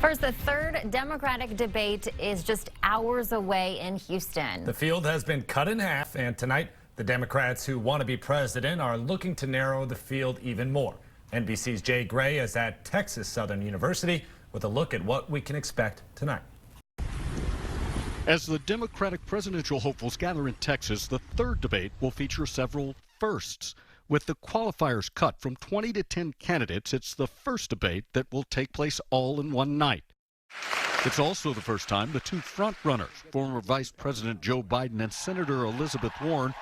First, the third Democratic debate is just hours away in Houston. The field has been cut in half, and tonight, the Democrats who want to be president are looking to narrow the field even more. NBC's Jay Gray is at Texas Southern University with a look at what we can expect tonight. As the Democratic presidential hopefuls gather in Texas, the third debate will feature several firsts. With the qualifiers cut from 20 to 10 candidates, it's the first debate that will take place all in one night. It's also the first time the two frontrunners, former Vice President Joe Biden and Senator Elizabeth Warren,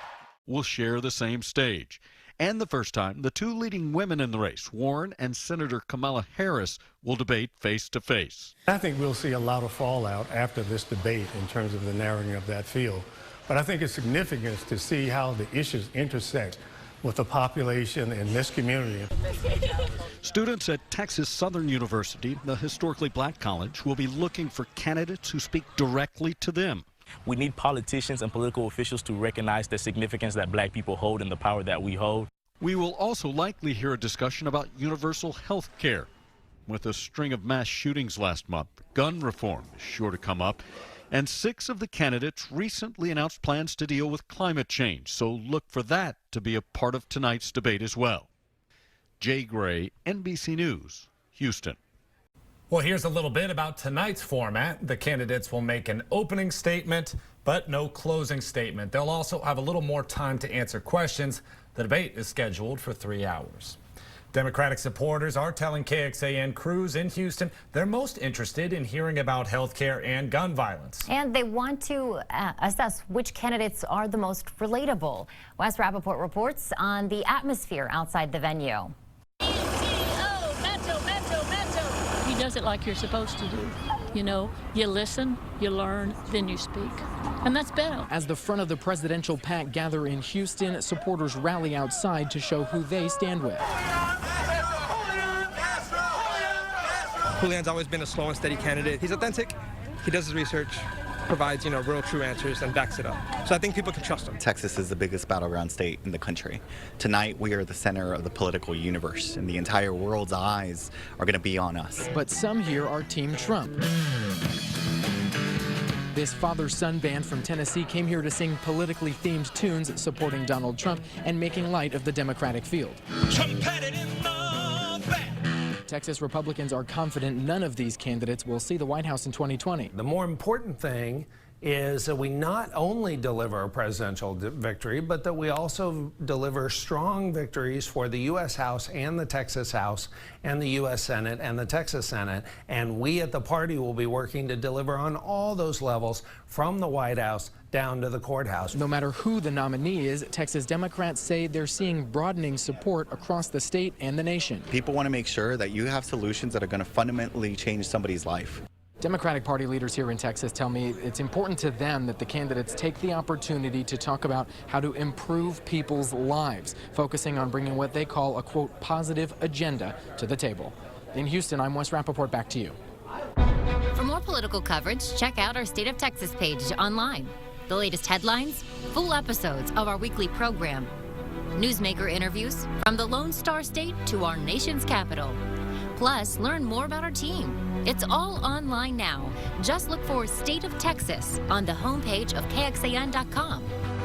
will share the same stage. And the first time the two leading women in the race, Warren and Senator Kamala Harris, will debate face to face. I think we'll see a lot of fallout after this debate in terms of the narrowing of that field. But I think it's significant to see how the issues intersect with the population in this community. Students at Texas Southern University, the historically black college, will be looking for candidates who speak directly to them. We need politicians and political officials to recognize the significance that black people hold and the power that we hold. We will also likely hear a discussion about universal health care. With a string of mass shootings last month, gun reform is sure to come up. And 6 of the candidates recently announced plans to deal with climate change, so look for that to be a part of tonight's debate as well. Jay Gray, NBC News, Houston. Well, here's a little bit about tonight's format. The candidates will make an opening statement, but no closing statement. They'll also have a little more time to answer questions. The debate is scheduled for 3 hours. Democratic supporters are telling KXAN crews in Houston they're most interested in hearing about health care and gun violence. And they want to assess which candidates are the most relatable. Wes Rappaport reports on the atmosphere outside the venue. He does it like you're supposed to do. You know, you listen, you learn, then you speak. And that's better. As the front of the presidential pack gather in Houston, supporters rally outside to show who they stand with. Julian's always been a slow and steady candidate. He's authentic, he does his research, provides, real true answers and backs it up. So I think people can trust him. Texas is the biggest battleground state in the country. Tonight, we are the center of the political universe, and the entire world's eyes are going to be on us. But some here are Team Trump. This father-son band from Tennessee came here to sing politically themed tunes supporting Donald Trump and making light of the Democratic field. Texas Republicans are confident none of these candidates will see the White House in 2020. The more important thing is that we not only deliver a presidential victory, but that we also deliver strong victories for the U.S. House and the Texas House and the U.S. Senate and the Texas Senate. And we at the party will be working to deliver on all those levels from the White House down to the courthouse. No matter who the nominee is, Texas Democrats say they're seeing broadening support across the state and the nation. People want to make sure that you have solutions that are going to fundamentally change somebody's life. Democratic Party leaders here in Texas tell me it's important to them that the candidates take the opportunity to talk about how to improve people's lives, focusing on bringing what they call a, quote, positive agenda to the table. In Houston, I'm Wes Rappaport. Back to you. For more political coverage, check out our State of Texas page online. The latest headlines, full episodes of our weekly program, newsmaker interviews from the Lone Star State to our nation's capital. Plus, learn more about our team. It's all online now. Just look for State of Texas on the homepage of KXAN.com.